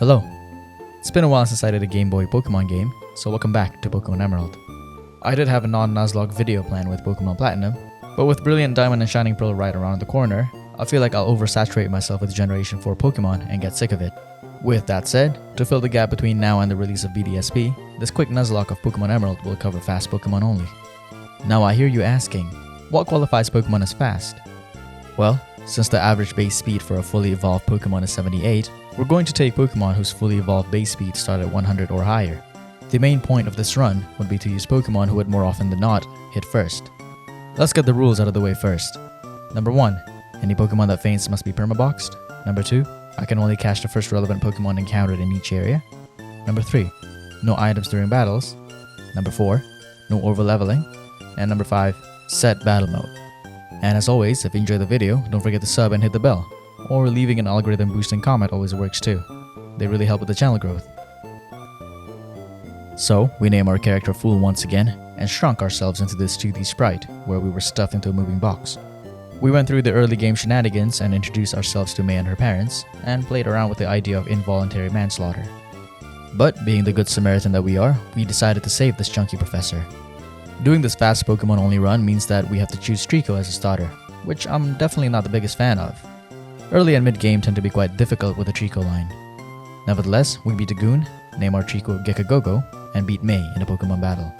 Hello. It's been a while since I did a Game Boy Pokemon game, so welcome back to Pokemon Emerald. I did have a non-Nuzlocke video plan with Pokemon Platinum, but with Brilliant Diamond and Shining Pearl right around the corner, I feel like I'll oversaturate myself with Generation 4 Pokemon and get sick of it. With that said, to fill the gap between now and the release of BDSP, this quick Nuzlocke of Pokemon Emerald will cover fast Pokemon only. Now I hear you asking, what qualifies Pokemon as fast? Well, since the average base speed for a fully evolved Pokemon is 78, we're going to take Pokemon whose fully evolved base speed start at 100 or higher. The main point of this run would be to use Pokemon who would more often than not hit first. Let's get the rules out of the way first. Number 1, any Pokemon that faints must be permaboxed. Number 2, I can only catch the first relevant Pokemon encountered in each area. Number 3, no items during battles. Number 4, no over-leveling. And number 5, set battle mode. And as always, if you enjoyed the video, don't forget to sub and hit the bell. Or leaving an algorithm boosting comment always works too. They really help with the channel growth. So, we name our character Fool once again, and shrunk ourselves into this 2D sprite, where we were stuffed into a moving box. We went through the early game shenanigans and introduced ourselves to May and her parents, and played around with the idea of involuntary manslaughter. But, being the good Samaritan that we are, we decided to save this chunky professor. Doing this fast Pokemon only run means that we have to choose Trico as a starter, which I'm definitely not the biggest fan of. Early and mid game tend to be quite difficult with the Trico line. Nevertheless, we beat a Goon, name our Trico Gekagogo, and beat May in a Pokemon battle.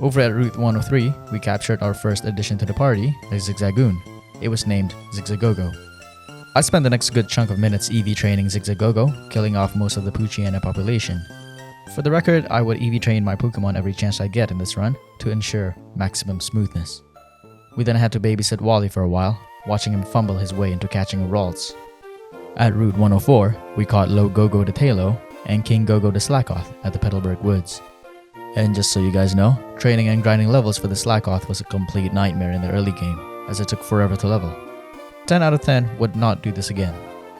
Over at Route 103, we captured our first addition to the party, a Zigzagoon. It was named Zigzagogo. I spent the next good chunk of minutes EV training Zigzagogo, killing off most of the Poochyena population. For the record, I would EV train my Pokemon every chance I get in this run to ensure maximum smoothness. We then had to babysit Wally for a while, watching him fumble his way into catching a Ralts. At Route 104, we caught Low Gogo the Talo and King Gogo the Slackoth at the Petalburg Woods. And just so you guys know, training and grinding levels for the Slackoth was a complete nightmare in the early game, as it took forever to level. 10 out of 10 would not do this again.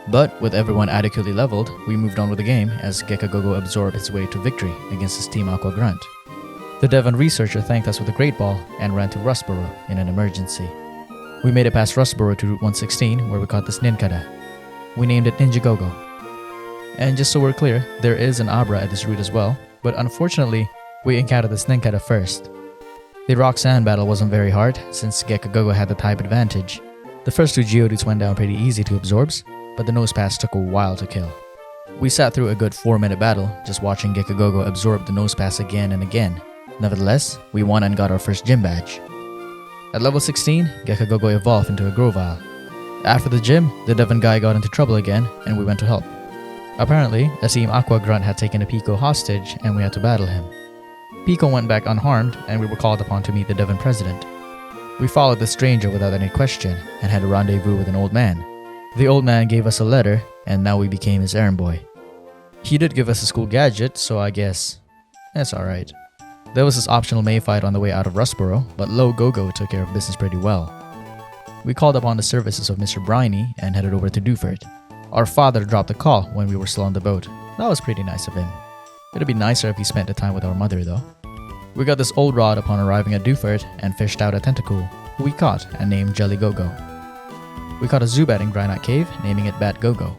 But with everyone adequately leveled, we moved on with the game as Gekagogo absorbed its way to victory against his Team Aqua Grunt. The Devon researcher thanked us with a Great Ball and ran to Rustboro in an emergency. We made it past Rustboro to Route 116 where we caught this Nincada. We named it Ninjagogo. And just so we're clear, there is an Abra at this route as well, but unfortunately, we encountered this Nincada first. The Rock Sand battle wasn't very hard since Gekagogo had the type advantage. The first 2 Geodudes went down pretty easy to absorbs, but the Nosepass took a while to kill. We sat through a good 4-minute battle, just watching Gekagogo absorb the Nosepass again and again. Nevertheless, we won and got our first gym badge. At level 16, Gekagogo evolved into a Grovyle. After the gym, the Devon guy got into trouble again, and we went to help. Apparently, a Team Aqua Grunt had taken a Pico hostage, and we had to battle him. Pico went back unharmed, and we were called upon to meet the Devon president. We followed the stranger without any question, and had a rendezvous with an old man. The old man gave us a letter, and now we became his errand boy. He did give us a school gadget, so I guess that's alright. There was this optional May fight on the way out of Rustboro, but Low Gogo took care of business pretty well. We called upon the services of Mr. Briny and headed over to Dewford. Our father dropped a call when we were still on the boat. That was pretty nice of him. It'd be nicer if he spent the time with our mother though. We got this old rod upon arriving at Dewford and fished out a Tentacool, who we caught and named Jelly Gogo. We caught a Zubat in Granite Cave, naming it Bat Gogo.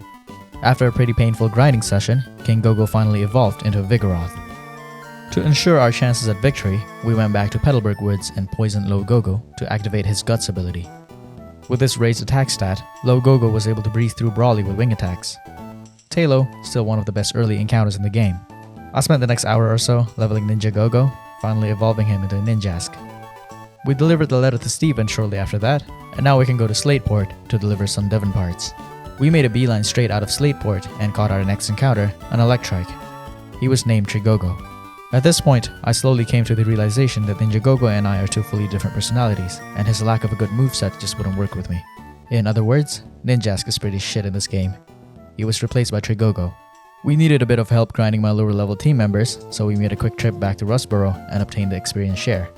After a pretty painful grinding session, King Gogo finally evolved into a Vigoroth. To ensure our chances at victory, we went back to Petalburg Woods and poisoned Low Gogo to activate his Guts ability. With this raised attack stat, Low Gogo was able to breathe through Brawly with wing attacks. Talo, still one of the best early encounters in the game. I spent the next hour or so leveling Ninjagogo, finally evolving him into a Ninjask. We delivered the letter to Steven shortly after that, and now we can go to Slateport to deliver some Devon parts. We made a beeline straight out of Slateport and caught our next encounter, an Electrike. He was named Trigogo. At this point, I slowly came to the realization that Ninjagogo and I are 2 fully different personalities, and his lack of a good moveset just wouldn't work with me. In other words, Ninjask is pretty shit in this game. He was replaced by Trigogo. We needed a bit of help grinding my lower level team members, so we made a quick trip back to Rustboro and obtained the experience share.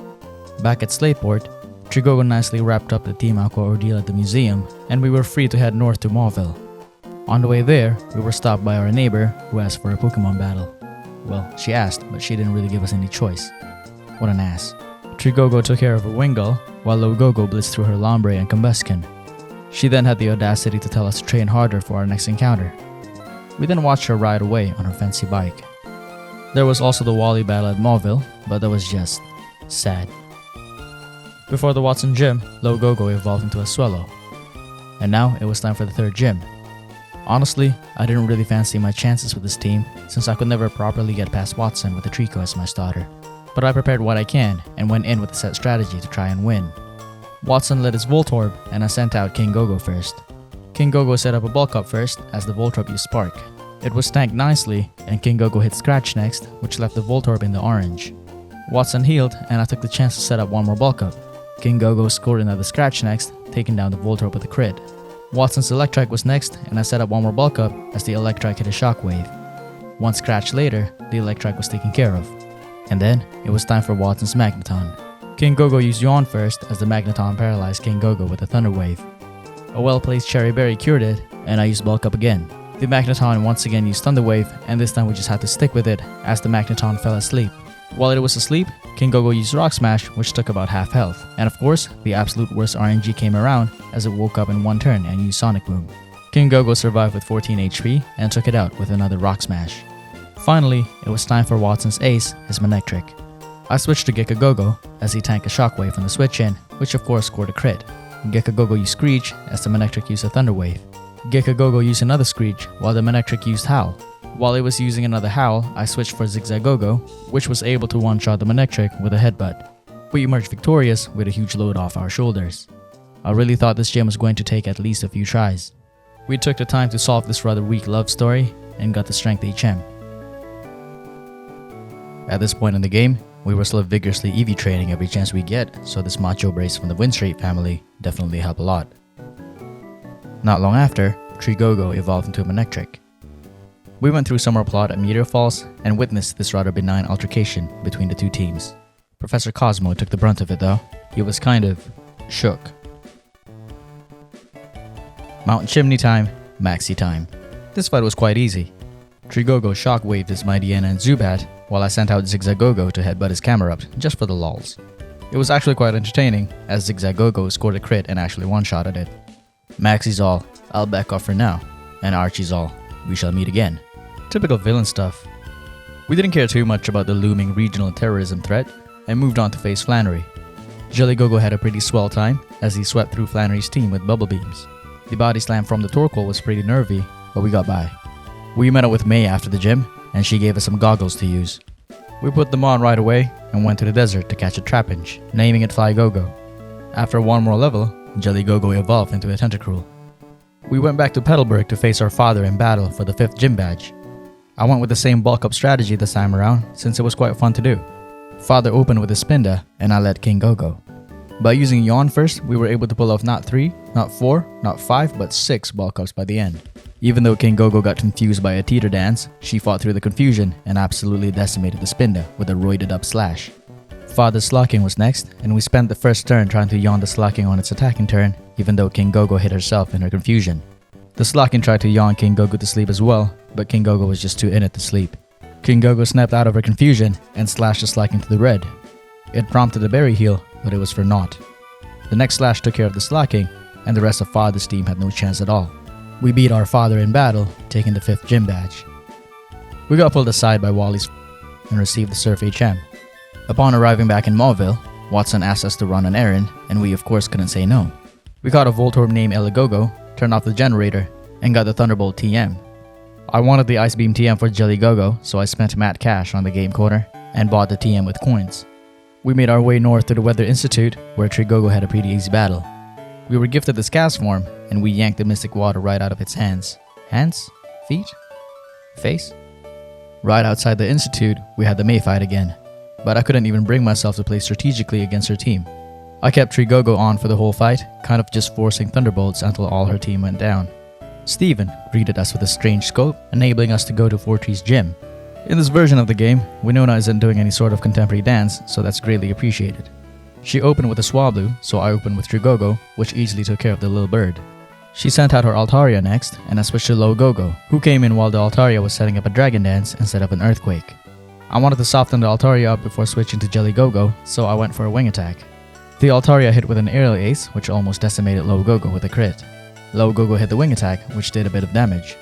Back at Slateport, Trigogo nicely wrapped up the Team Aqua ordeal at the museum, and we were free to head north to Mauville. On the way there, we were stopped by our neighbor, who asked for a Pokemon battle. Well, she asked, but she didn't really give us any choice. What an ass. Trigogo took care of her Wingull, while Low Gogo blitzed through her Lombre and Combusken. She then had the audacity to tell us to train harder for our next encounter. We then watched her ride away on her fancy bike. There was also the Wally battle at Mauville, but that was just sad. Before the Watson gym, Logogo evolved into a Swallow. And now it was time for the third gym. Honestly, I didn't really fancy my chances with this team since I could never properly get past Watson with the Trico as my starter. But I prepared what I can and went in with a set strategy to try and win. Watson led his Voltorb and I sent out King Gogo first. King Gogo set up a bulk up first as the Voltorb used Spark. It was tanked nicely and King Gogo hit Scratch next, which left the Voltorb in the orange. Watson healed and I took the chance to set up one more bulk up. King Gogo scored another Scratch next, taking down the Voltorb with a crit. Watson's Electrike was next and I set up one more bulk up as the Electrike hit a Shockwave. One Scratch later, the Electrike was taken care of. And then, it was time for Watson's Magneton. King Gogo used Yawn first as the Magneton paralyzed King Gogo with a Thunder Wave. A well-placed Cherry Berry cured it, and I used bulk up again. The Magneton once again used Thunder Wave, and this time we just had to stick with it as the Magneton fell asleep. While it was asleep, King Gogo used Rock Smash, which took about half health. And of course, the absolute worst RNG came around as it woke up in one turn and used Sonic Boom. King Gogo survived with 14 HP and took it out with another Rock Smash. Finally, it was time for Watson's ace, his Manectric. I switched to Gecko-Gogo as he tanked a Shockwave from the switch in, which of course scored a crit. Gecko-Gogo used Screech as the Manectric used a Thunder Wave. Gecko-Gogo used another Screech while the Manectric used Howl. While it was using another Howl, I switched for Zigzagogo, which was able to one-shot the Manectric with a Headbutt. We emerged victorious with a huge load off our shoulders. I really thought this gym was going to take at least a few tries. We took the time to solve this rather weak love story and got the Strength HM. At this point in the game, we were still vigorously EV training every chance we get, so this macho brace from the Windstreet family definitely helped a lot. Not long after, Trigogo evolved into a Manectric. We went through Summer Plot at Meteor Falls and witnessed this rather benign altercation between the two teams. Professor Cosmo took the brunt of it though. He was kind of shook. Mountain Chimney time, Maxi time. This fight was quite easy. Trigogo shockwaved his Mightyena and Zubat, while I sent out Zigzagogo to headbutt his Camerupt, just for the lols. It was actually quite entertaining, as Zigzagogo scored a crit and actually one-shotted it. Maxi's all, I'll back off for now, and Archie's all, we shall meet again. Typical villain stuff. We didn't care too much about the looming regional terrorism threat, and moved on to face Flannery. Jellygogo had a pretty swell time, as he swept through Flannery's team with Bubble Beams. The body slam from the Torkoal was pretty nervy, but we got by. We met up with May after the gym, and she gave us some goggles to use. We put them on right away and went to the desert to catch a Trapinch, naming it Flygogo. After one more level, Jellygogo evolved into a Tentacruel. We went back to Petalburg to face our father in battle for the 5th gym badge. I went with the same bulk up strategy this time around since it was quite fun to do. Father opened with a Spinda and I led King Gogo. By using Yawn first, we were able to pull off not 3, not 4, not 5, but 6 bulk ups by the end. Even though King Gogo got confused by a teeter dance, she fought through the confusion and absolutely decimated the Spinda with a roided up slash. Father's Slocking was next, and we spent the first turn trying to yawn the Slocking on its attacking turn, even though King Gogo hit herself in her confusion. The Slocking tried to yawn King Gogo to sleep as well, but King Gogo was just too in it to sleep. King Gogo snapped out of her confusion and slashed the Slocking to the red. It prompted a berry heal, but it was for naught. The next slash took care of the Slocking, and the rest of Father's team had no chance at all. We beat our father in battle, taking the 5th gym badge. We got pulled aside by Wally's and received the Surf HM. Upon arriving back in Mauville, Watson asked us to run an errand, and we of course couldn't say no. We caught a Voltorb named Eligogo, turned off the generator, and got the Thunderbolt TM. I wanted the Ice Beam TM for Jellygogo, so I spent Matt cash on the game corner and bought the TM with coins. We made our way north to the Weather Institute, where Trigogo had a pretty easy battle. We were gifted the Scaz form, and we yanked the Mystic Water right out of its hands. Hands? Feet? Face? Right outside the Institute, we had the May fight again, but I couldn't even bring myself to play strategically against her team. I kept Trigogo on for the whole fight, kind of just forcing Thunderbolts until all her team went down. Steven greeted us with a strange scope, enabling us to go to Fortree's gym. In this version of the game, Winona isn't doing any sort of contemporary dance, so that's greatly appreciated. She opened with a Swablu, so I opened with Trigogo, which easily took care of the little bird. She sent out her Altaria next, and I switched to Logogo, who came in while the Altaria was setting up a Dragon Dance instead of an Earthquake. I wanted to soften the Altaria up before switching to Jellygogo, so I went for a Wing Attack. The Altaria hit with an Aerial Ace, which almost decimated Logogo with a crit. Logogo hit the Wing Attack, which did a bit of damage.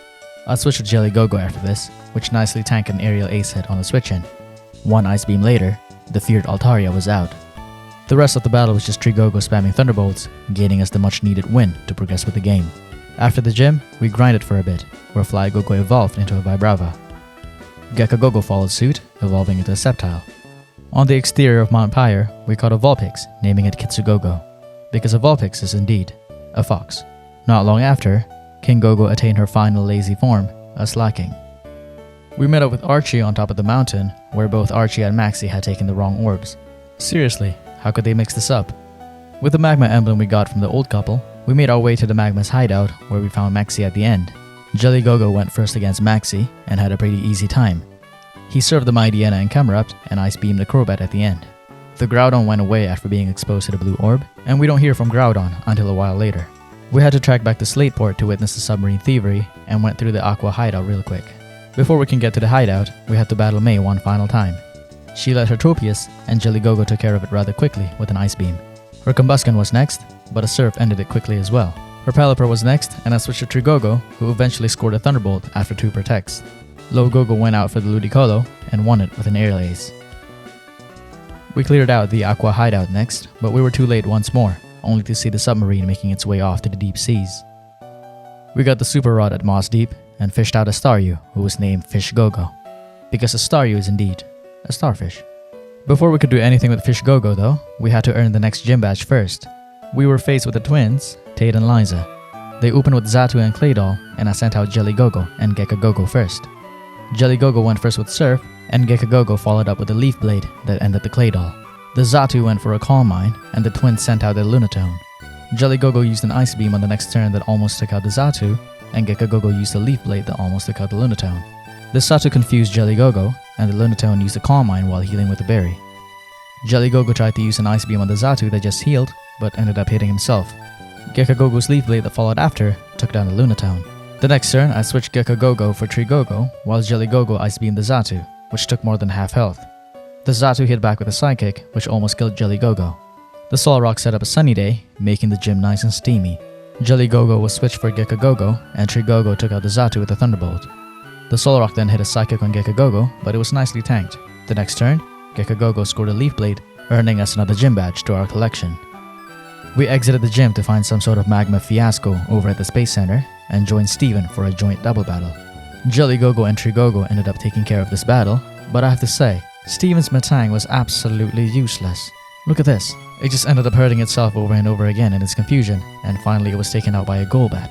I switched to Jelly Go-Go after this, which nicely tanked an aerial ace hit on the switch-in. One Ice Beam later, the feared Altaria was out. The rest of the battle was just Trigogo spamming Thunderbolts, gaining us the much needed win to progress with the game. After the gym, we grinded for a bit, where Flygogo evolved into a Vibrava. Gekagogo followed suit, evolving into a Sceptile. On the exterior of Mount Pyre, we caught a Vulpix, naming it Kitsugogo, because a Vulpix is indeed a fox. Not long after, King Gogo attained her final lazy form, a Slacking. We met up with Archie on top of the mountain, where both Archie and Maxie had taken the wrong orbs. Seriously, how could they mix this up? With the magma emblem we got from the old couple, we made our way to the magma's hideout, where we found Maxie at the end. Jelly Gogo went first against Maxie and had a pretty easy time. He served the Mightyena and Camerupt and Ice Beamed the Crobat at the end. The Groudon went away after being exposed to the blue orb, and we don't hear from Groudon until a while later. We had to track back to Slateport to witness the submarine thievery and went through the Aqua hideout real quick. Before we can get to the hideout, we had to battle May one final time. She led her Tropius, and Jelly Gogo took care of it rather quickly with an Ice Beam. Her Combusken was next, but a Surf ended it quickly as well. Her Pelipper was next, and I switched to Trigogo, who eventually scored a Thunderbolt after 2 protects. Low Gogo went out for the Ludicolo and won it with an aerial ace. We cleared out the Aqua hideout next, but we were too late once more, only to see the submarine making its way off to the deep seas. We got the Super Rod at Moss Deep and fished out a Staryu, who was named Fish Gogo, because a Staryu is indeed a starfish. Before we could do anything with Fish Gogo though, we had to earn the next gym badge first. We were faced with the twins, Tate and Liza. They opened with Xatu and Claydol, and I sent out Jelly Gogo and Gekagogo first. Jelly Gogo went first with Surf, and Gekagogo followed up with a Leaf Blade that ended the Claydol. The Xatu went for a Calm Mind, and the twins sent out their Lunatone. Jelly Gogo used an Ice Beam on the next turn that almost took out the Xatu, and Gekagogo used a Leaf Blade that almost took out the Lunatone. The Xatu confused Jelly Gogo, and the Lunatone used a Calm Mind while healing with a berry. Jelly Gogo tried to use an Ice Beam on the Xatu that just healed, but ended up hitting himself. Gekagogo's Leaf Blade that followed after took down the Lunatone. The next turn, I switched Gekagogo for Trigogo, while Jelly Gogo Ice Beamed the Xatu, which took more than half health. The Xatu hit back with a Psychic, which almost killed Jelly Gogo. The Solrock set up a Sunny Day, making the gym nice and steamy. Jelly Gogo was switched for Gekagogo, and Trigogo took out the Xatu with a Thunderbolt. The Solrock then hit a Psychic on Gekagogo, but it was nicely tanked. The next turn, Gekagogo scored a Leaf Blade, earning us another gym badge to our collection. We exited the gym to find some sort of magma fiasco over at the Space Center, and joined Steven for a joint double battle. Jelly Gogo and Trigogo ended up taking care of this battle, but I have to say, Steven's Metang was absolutely useless. Look at this, it just ended up hurting itself over and over again in its confusion, and finally it was taken out by a Golbat.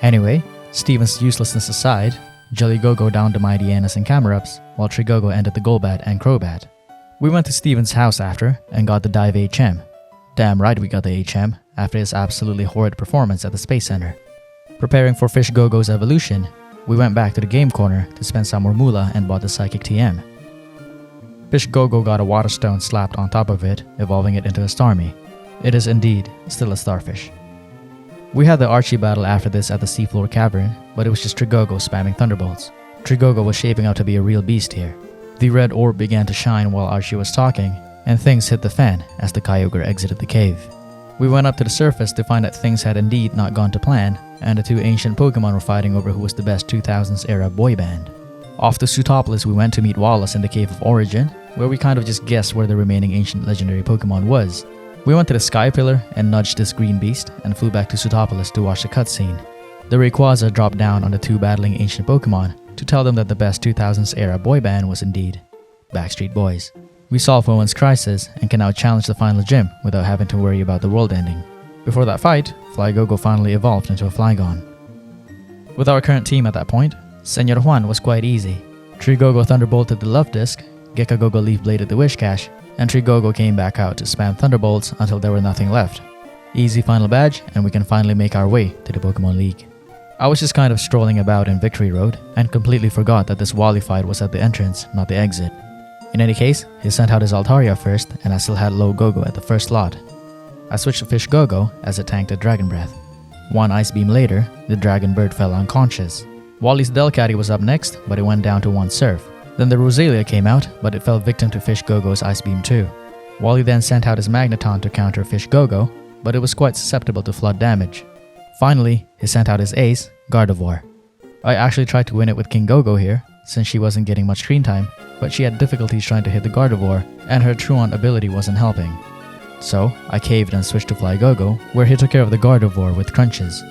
Anyway, Steven's uselessness aside, Jelly Gogo downed the Mightyenas and Camerupts, while Trigogo ended the Golbat and Crobat. We went to Steven's house after, and got the Dive HM. Damn right we got the HM, after his absolutely horrid performance at the Space Center. Preparing for Fish Gogo's evolution, we went back to the game corner to spend some more moolah and bought the Psychic TM. Fish Gogo got a Water Stone slapped on top of it, evolving it into a Starmie. It is indeed still a starfish. We had the Archie battle after this at the Seafloor Cavern, but it was just Trigogo spamming Thunderbolts. Trigogo was shaping out to be a real beast here. The red orb began to shine while Archie was talking, and things hit the fan as the Kyogre exited the cave. We went up to the surface to find that things had indeed not gone to plan, and the 2 ancient Pokemon were fighting over who was the best 2000s era boy band. Off to Sootopolis we went to meet Wallace in the Cave of Origin, where we kind of just guessed where the remaining ancient legendary Pokemon was. We went to the Sky Pillar and nudged this green beast, and flew back to Sootopolis to watch the cutscene. The Rayquaza dropped down on the 2 battling ancient Pokemon to tell them that the best 2000s era boy band was indeed Backstreet Boys. We solved Hoenn's crisis and can now challenge the final gym without having to worry about the world ending. Before that fight, Flygogo finally evolved into a Flygon. With our current team at that point, Senor Hoenn was quite easy. Trigogo Thunderbolted the Love Disc, Gekagogo Leaf Bladed the Wish Cache, and Trigogo came back out to spam Thunderbolts until there were nothing left. Easy final badge, and we can finally make our way to the Pokemon League. I was just kind of strolling about in Victory Road, and completely forgot that this Wally fight was at the entrance, not the exit. In any case, he sent out his Altaria first, and I still had Low Gogo at the first slot. I switched to Fish Gogo as it tanked a Dragon Breath. 1 Ice Beam later, the Dragon Bird fell unconscious. Wally's Delcatty was up next, but it went down to 1 Surf. Then the Roselia came out, but it fell victim to Fish Gogo's Ice Beam too. Wally then sent out his Magneton to counter Fish Gogo, but it was quite susceptible to flood damage. Finally, he sent out his ace, Gardevoir. I actually tried to win it with King Gogo here, since she wasn't getting much screen time, but she had difficulties trying to hit the Gardevoir, and her Truant ability wasn't helping. So, I caved and switched to Fly Gogo, where he took care of the Gardevoir with crunches.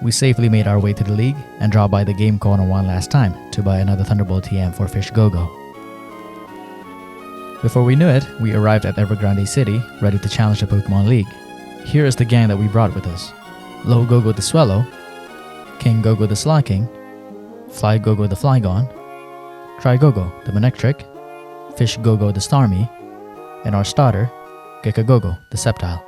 We safely made our way to the league, and dropped by the game corner one last time to buy another Thunderbolt TM for Fish Gogo. Before we knew it, we arrived at Evergrande City, ready to challenge the Pokemon League. Here is the gang that we brought with us. Low Gogo the Swellow, King Gogo the Slaking, Fly Gogo the Flygon, Tri Gogo the Manectric, Fish Gogo the Starmie, and our starter, Gekka Gogo the Sceptile.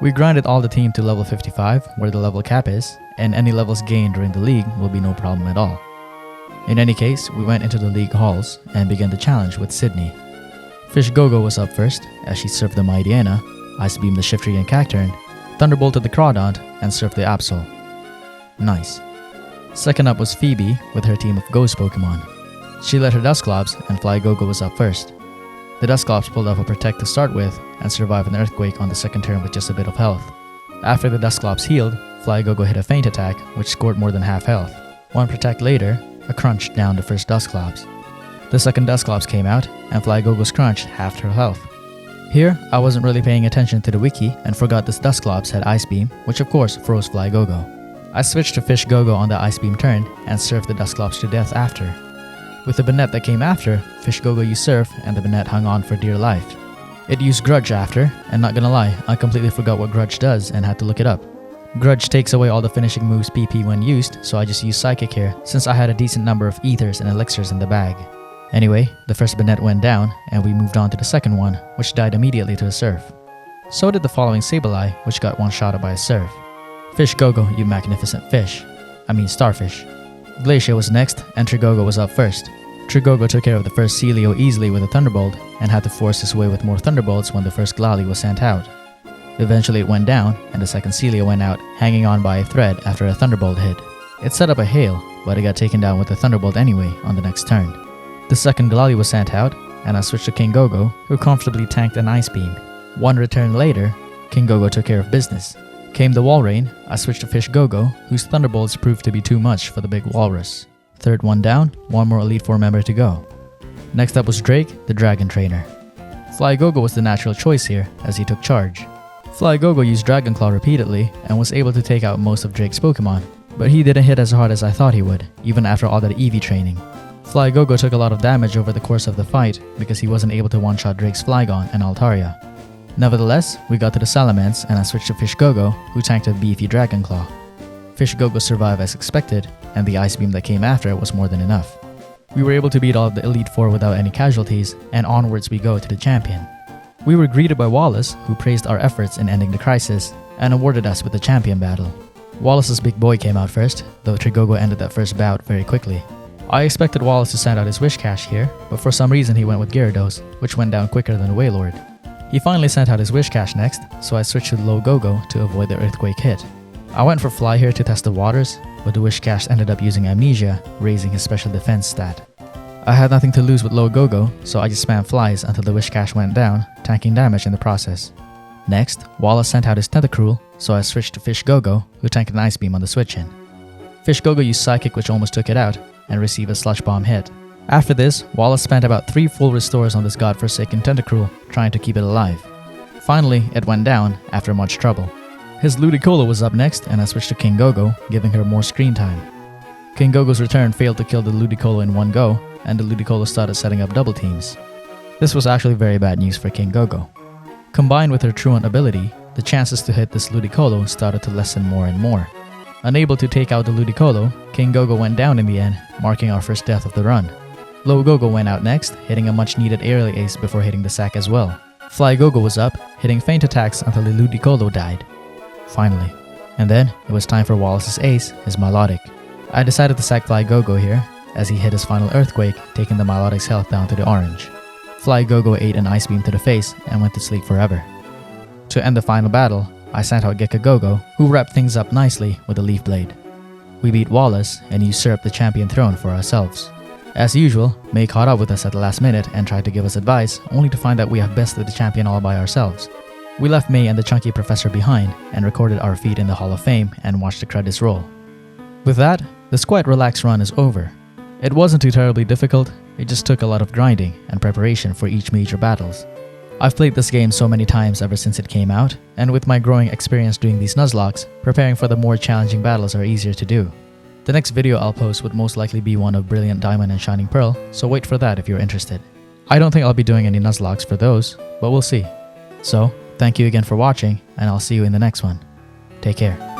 We grinded all the team to level 55, where the level cap is, and any levels gained during the league will be no problem at all. In any case, we went into the league halls and began the challenge with Sydney. Fish Gogo was up first, as she surfed the Mightyena, Ice Beam the Shiftry and Cacturne, Thunderbolted the Crawdont, and surfed the Absol. Nice. Second up was Phoebe with her team of Ghost Pokemon. She led her Dusclops, and Fly Gogo was up first. The Dusclops pulled off a Protect to start with, and survived an Earthquake on the second turn with just a bit of health. After the Dusclops healed, Fly Gogo hit a Feint Attack, which scored more than half health. One Protect later, a Crunch downed the first Dusclops. The second Dusclops came out, and Fly Gogo's Crunch halved her health. Here, I wasn't really paying attention to the wiki and forgot this Dusclops had Ice Beam, which of course froze Fly Gogo. I switched to Fish Gogo on the Ice Beam turn and surfed the Dusclops to death after. With the Banette that came after, Fish Gogo used Surf and the Banette hung on for dear life. It used Grudge after, and not gonna lie, I completely forgot what Grudge does and had to look it up. Grudge takes away all the finishing moves PP when used, so I just used Psychic here since I had a decent number of Ethers and Elixirs in the bag. Anyway, the first Banette went down, and we moved on to the second one, which died immediately to a Surf. So did the following Sableye, which got one-shotted by a Surf. Fish Gogo, you magnificent fish. I mean starfish. Glacier was next, and Trigogo was up first. Trigogo took care of the first Celio easily with a Thunderbolt, and had to force his way with more Thunderbolts when the first Glalie was sent out. Eventually it went down, and the second Celio went out, hanging on by a thread after a Thunderbolt hit. It set up a hail, but it got taken down with a Thunderbolt anyway on the next turn. The second Glalie was sent out, and I switched to King Gogo, who comfortably tanked an Ice Beam. One return later, King Gogo took care of business. Came the Walrein, I switched to Fish Gogo, whose Thunderbolts proved to be too much for the big walrus. Third one down, one more Elite Four member to go. Next up was Drake, the Dragon Trainer. Fly Gogo was the natural choice here, as he took charge. Fly Gogo used Dragon Claw repeatedly, and was able to take out most of Drake's Pokemon, but he didn't hit as hard as I thought he would, even after all that Eevee training. Fly Gogo took a lot of damage over the course of the fight, because he wasn't able to one-shot Drake's Flygon and Altaria. Nevertheless, we got to the Salamence, and I switched to Fish Gogo, who tanked a beefy Dragon Claw. Fish Gogo survived as expected, and the Ice Beam that came after it was more than enough. We were able to beat all of the Elite Four without any casualties, and onwards we go to the champion. We were greeted by Wallace, who praised our efforts in ending the crisis, and awarded us with the champion battle. Wallace's big boy came out first, though Trigogo ended that first bout very quickly. I expected Wallace to send out his Wish Cache here, but for some reason he went with Gyarados, which went down quicker than Wailord. He finally sent out his Wish Cache next, so I switched to Low Gogo to avoid the Earthquake hit. I went for Fly here to test the waters, but the Wish Cache ended up using Amnesia, raising his special defense stat. I had nothing to lose with Low Gogo, so I just spammed Flies until the Wish Cache went down, tanking damage in the process. Next, Wallace sent out his Tentacruel, so I switched to Fish Gogo, who tanked an Ice Beam on the switch-in. Fish Gogo used Psychic, which almost took it out, and received a Slush Bomb hit. After this, Wallace spent about 3 full restores on this godforsaken Tentacruel, trying to keep it alive. Finally, it went down after much trouble. His Ludicolo was up next, and I switched to King Gogo, giving her more screen time. King Gogo's return failed to kill the Ludicolo in one go, and the Ludicolo started setting up double teams. This was actually very bad news for King Gogo. Combined with her Truant ability, the chances to hit this Ludicolo started to lessen more and more. Unable to take out the Ludicolo, King Gogo went down in the end, marking our first death of the run. Low Gogo went out next, hitting a much needed aerial ace before hitting the sack as well. Fly Gogo was up, hitting feint attacks until the Ludicolo died. Finally. And then, it was time for Wallace's ace, his Milotic. I decided to sack Fly Gogo here, as he hit his final Earthquake, taking the Milotic's health down to the orange. Fly Gogo ate an Ice Beam to the face and went to sleep forever. To end the final battle, I sent out Gekka Gogo, who wrapped things up nicely with a Leaf Blade. We beat Wallace and usurped the champion throne for ourselves. As usual, May caught up with us at the last minute and tried to give us advice, only to find that we have bested the champion all by ourselves. We left May and the chunky professor behind and recorded our feat in the Hall of Fame and watched the credits roll. With that, This quite relaxed run is over. It wasn't too terribly difficult, it just took a lot of grinding and preparation for each major battles. I've played this game so many times ever since it came out, and with my growing experience doing these Nuzlocks, preparing for the more challenging battles are easier to do. The next video I'll post would most likely be one of Brilliant Diamond and Shining Pearl, so wait for that if you're interested. I don't think I'll be doing any Nuzlocks for those, but we'll see. So, thank you again for watching, and I'll see you in the next one. Take care.